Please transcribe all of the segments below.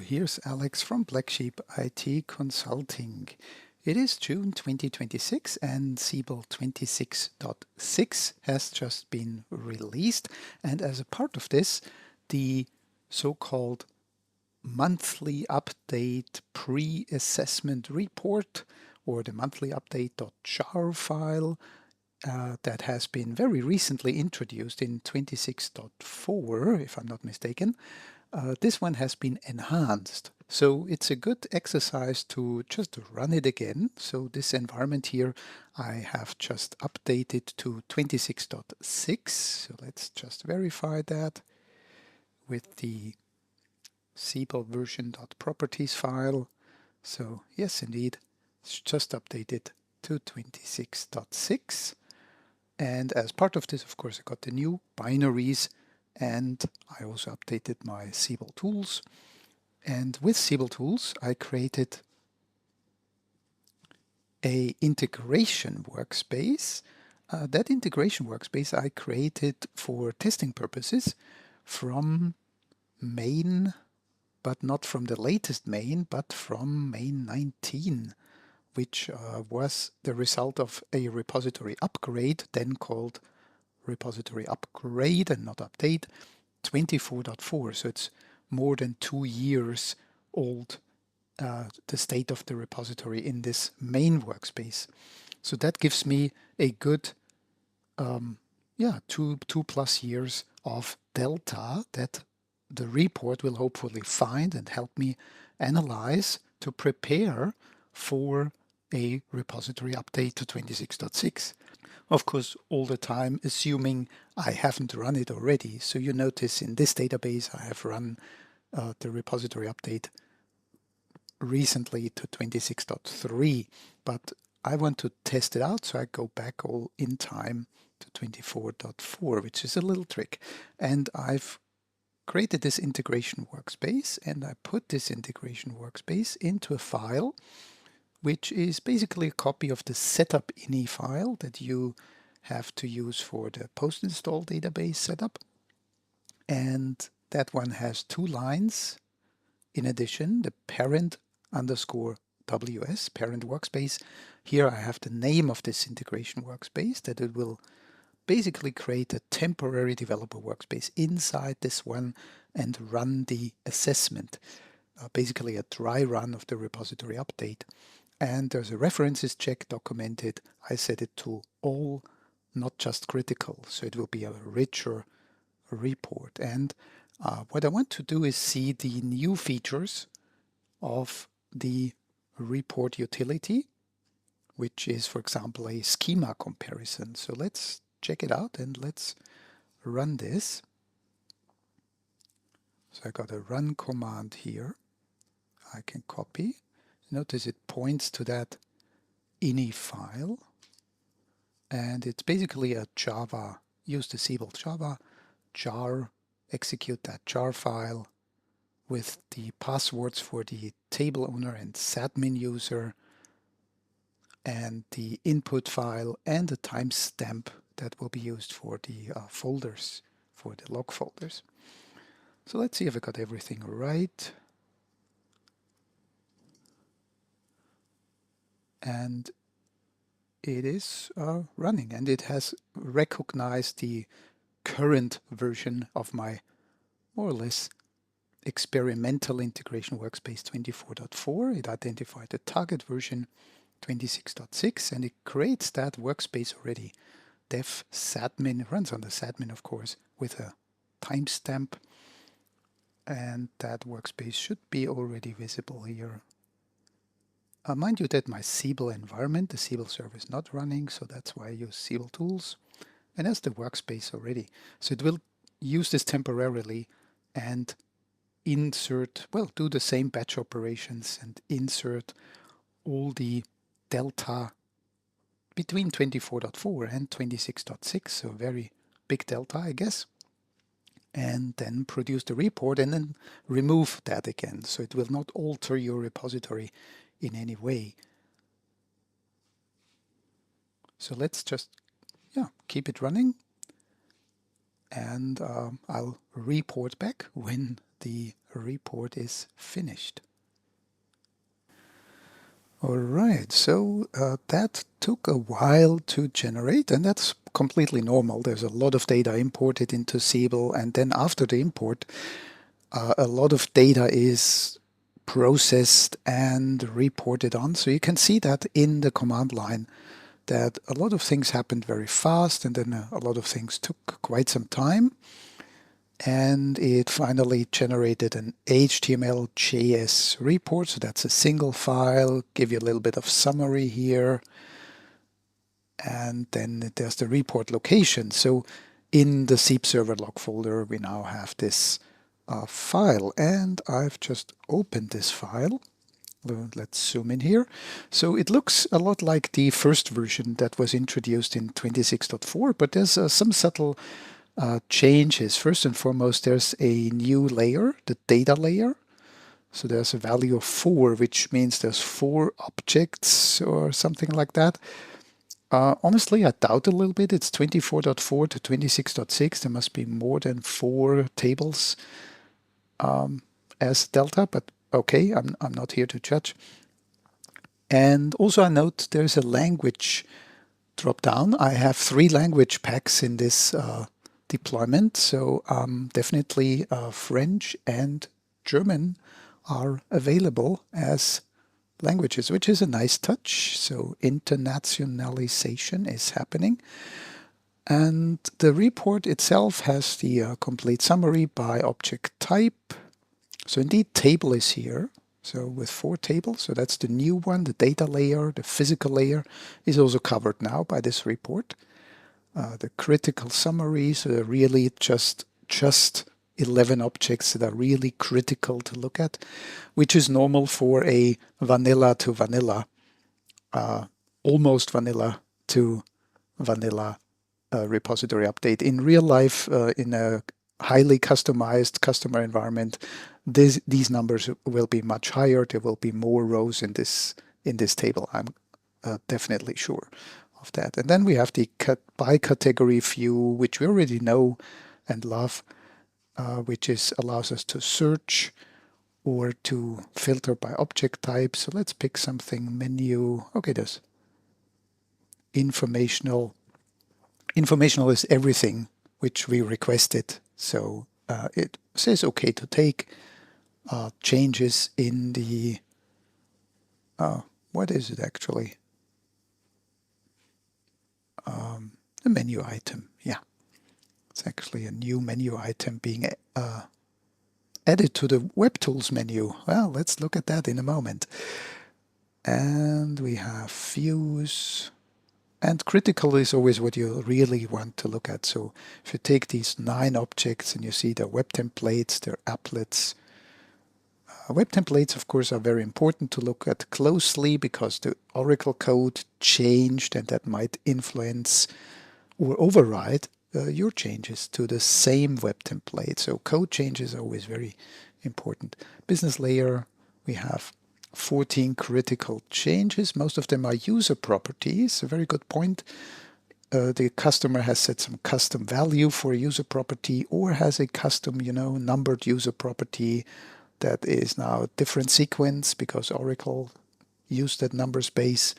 Here's Alex from Blacksheep IT Consulting. It is June 2026 and Siebel 26.6 has just been released, and as a part of this, the so-called monthly update pre-assessment report, or the monthly update.jar file, that has been very recently introduced in 26.4, if I'm not mistaken. This one has been enhanced. So it's a good exercise to just run it again. So this environment here, I have just updated to 26.6. So let's just verify that with the Siebel version.properties file. So yes, indeed, it's just updated to 26.6. And as part of this, of course, I got the new binaries, and I also updated my Siebel tools. And with Siebel tools, I created a integration workspace. That integration workspace I created for testing purposes from main, but not from the latest main, but from main 19, which was the result of a repository upgrade, then called repository upgrade and not update, 24.4. So it's more than 2 years old, the state of the repository in this main workspace. So that gives me a good, two plus years of delta that the report will hopefully find and help me analyze to prepare for a repository update to 26.6. Of course, all the time assuming I haven't run it already. So you notice in this database I have run the repository update recently to 26.3, but I want to test it out, so I go back all in time to 24.4, which is a little trick. And I've created this integration workspace, and I put this integration workspace into a file which is basically a copy of the setup ini file that you have to use for the post-install database setup. And that one has 2 lines. In addition, the parent underscore WS, parent workspace. Here I have the name of this integration workspace, that it will basically create a temporary developer workspace inside this one and run the assessment. Basically a dry run of the repository update. And there's a references check documented. I set it to all, not just critical, so it will be a richer report. And what I want to do is see the new features of the report utility, which is, for example, a schema comparison. So let's check it out and let's run this. So I got a run command here. I can copy. Notice it points to that ini file, and it's basically a Java, use the Siebel Java jar, execute that jar file with the passwords for the table owner and admin user, and the input file and the timestamp that will be used for the folders, for the log folders. So let's see if I got everything right. And it is running, and it has recognized the current version of my more or less experimental integration workspace 24.4. It identified the target version 26.6, and it creates that workspace already. Dev sadmin runs on the sadmin, of course, with a timestamp, and that workspace should be already visible here. Mind you that my Siebel environment, the Siebel server, is not running, so that's why I use Siebel tools. And that's the workspace already. So it will use this temporarily and insert, well, do the same batch operations and insert all the delta between 24.4 and 26.6, so very big delta, I guess. And then produce the report and then remove that again. So it will not alter your repository in any way. So let's just keep it running, and I'll report back when the report is finished. Alright, so that took a while to generate, and that's completely normal. There's a lot of data imported into Siebel, and then after the import, a lot of data is processed and reported on. So you can see that in the command line, that a lot of things happened very fast, and then a lot of things took quite some time. And it finally generated an HTML.js report. So that's a single file, give you a little bit of summary here. And then there's the report location. So in the Sieb server log folder, we now have this file. And I've just opened this file. Let's zoom in here. So it looks a lot like the first version that was introduced in 26.4, but there's some subtle changes. First and foremost, there's a new layer, the data layer. So there's a value of 4, which means there's 4 objects or something like that. Honestly, I doubt a little bit. It's 24.4 to 26.6. There must be more than 4 tables as delta, but okay, I'm not here to judge. And also I note there's a language drop down. I have 3 language packs in this deployment, so definitely French and German are available as languages, which is a nice touch. So internationalization is happening. And the report itself has the complete summary by object type. So indeed, table is here. So with 4 tables, so that's the new one. The data layer, the physical layer is also covered now by this report. The critical summaries are really just 11 objects that are really critical to look at, which is normal for a vanilla to vanilla, almost vanilla to vanilla repository update. In real life, in a highly customized customer environment, these numbers will be much higher. There will be more rows in this table. I'm definitely sure of that. And then we have the by category view, which we already know and love, which allows us to search or to filter by object type. So let's pick something menu. Okay, there's informational. Informational is everything which we requested. So it says okay to take changes in the, what is it actually? The menu item, yeah. It's actually a new menu item being added to the Web Tools menu. Well, let's look at that in a moment. And we have views. And critical is always what you really want to look at. So if you take these 9 objects and you see their web templates, their applets. Web templates, of course, are very important to look at closely because the Oracle code changed and that might influence or override your changes to the same web template. So code changes are always very important. Business layer, we have 14 critical changes. Most of them are user properties. A very good point. The customer has set some custom value for a user property or has a custom, numbered user property that is now a different sequence because Oracle used that number space.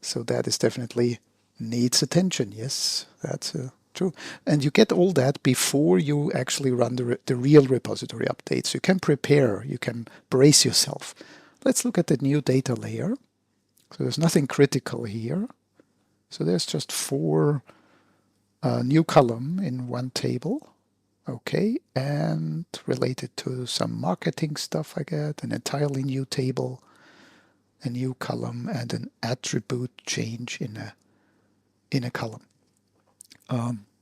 So that is definitely needs attention. Yes, that's true. And you get all that before you actually run the real repository updates. You can prepare, you can brace yourself. Let's look at the new data layer. So there's nothing critical here. So there's just 4 new column in one table. Okay, and related to some marketing stuff I get, an entirely new table, a new column, and an attribute change in a column,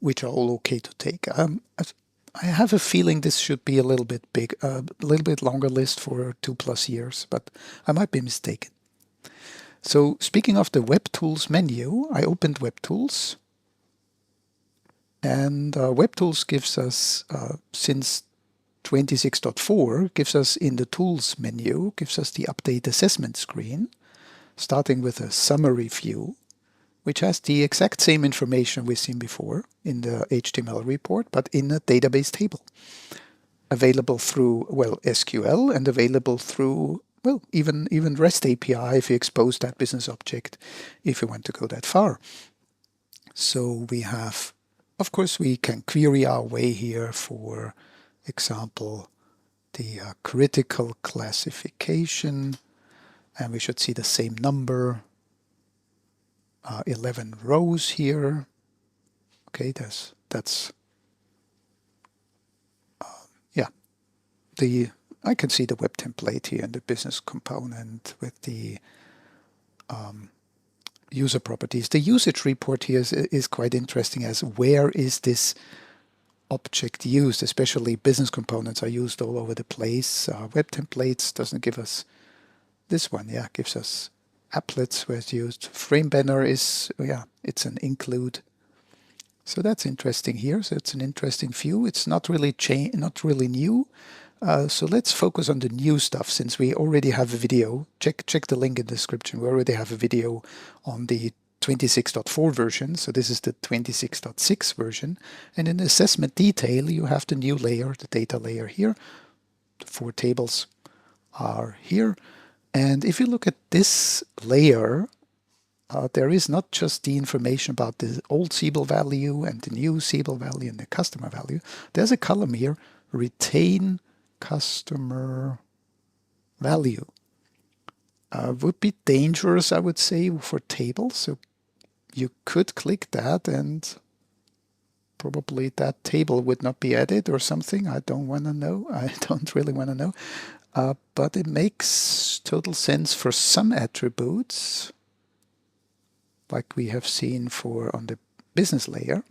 which are all okay to take. I have a feeling this should be a little bit big, a little bit longer list for 2+ years, but I might be mistaken. So speaking of the Web Tools menu, I opened Web Tools. And Web Tools gives us, since 26.4, gives us in the Tools menu, gives us the Update Assessment screen, starting with a summary view, which has the exact same information we've seen before in the HTML report, but in a database table. available through, well, SQL, and available through, well, even REST API if you expose that business object, if you want to go that far. So we have, of course, we can query our way here, for example, the critical classification, and we should see the same number, 11 rows here. Okay, that's yeah, I can see the web template here and the business component with the user properties. The usage report here is quite interesting, as where is this object used? Especially business components are used all over the place. Web templates doesn't give us this one. Yeah, gives us applets where it's used. Frame banner is, yeah, it's an include. So that's interesting here. So it's an interesting view. It's not really new. So let's focus on the new stuff, since we already have a video. Check the link in the description. We already have a video on the 26.4 version. So this is the 26.6 version. And in assessment detail, you have the new layer, the data layer here. The 4 tables are here. And if you look at this layer, there is not just the information about the old Siebel value and the new Siebel value and the customer value. There's a column here, retain customer value. Would be dangerous, I would say, for tables. So you could click that and probably that table would not be added or something. I don't want to know. I don't really want to know. But it makes total sense for some attributes, like we have seen on the business layer.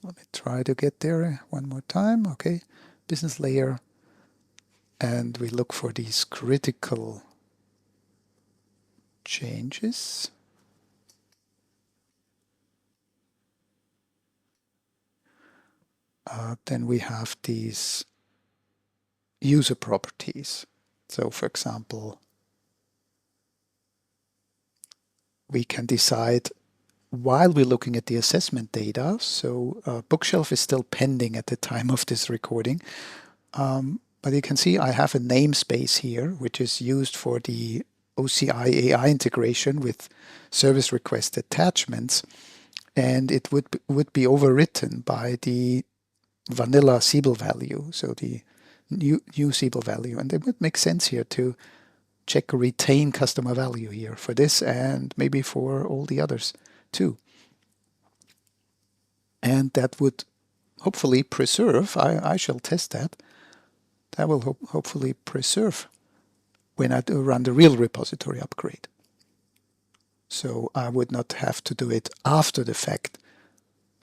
Let me try to get there one more time. Okay, business layer. And we look for these critical changes. Then we have these user properties. So for example, we can decide while we're looking at the assessment data. So bookshelf is still pending at the time of this recording. But you can see I have a namespace here, which is used for the OCI AI integration with service request attachments. And it would be overwritten by the vanilla Siebel value, so the new Siebel value. And it would make sense here to check retain customer value here for this, and maybe for all the others too. And that would hopefully preserve, I shall test that, that will hopefully preserve when I do run the real repository upgrade. So I would not have to do it after the fact,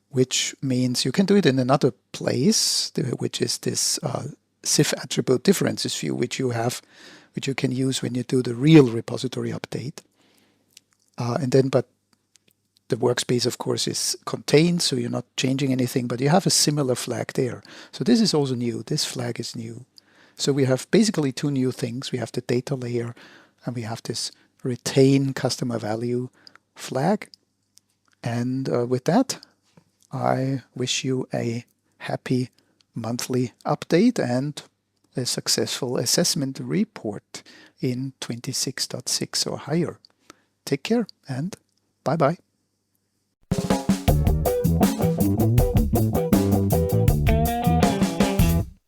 which means you can do it in another place, which is this SIF attribute differences view, which you can use when you do the real repository update. But the workspace, of course, is contained, so you're not changing anything, but you have a similar flag there. So this is also new. This flag is new. So we have basically 2 new things. We have the data layer, and we have this retain customer value flag. And with that, I wish you a happy monthly update and a successful assessment report in 26.6 or higher. Take care and bye-bye.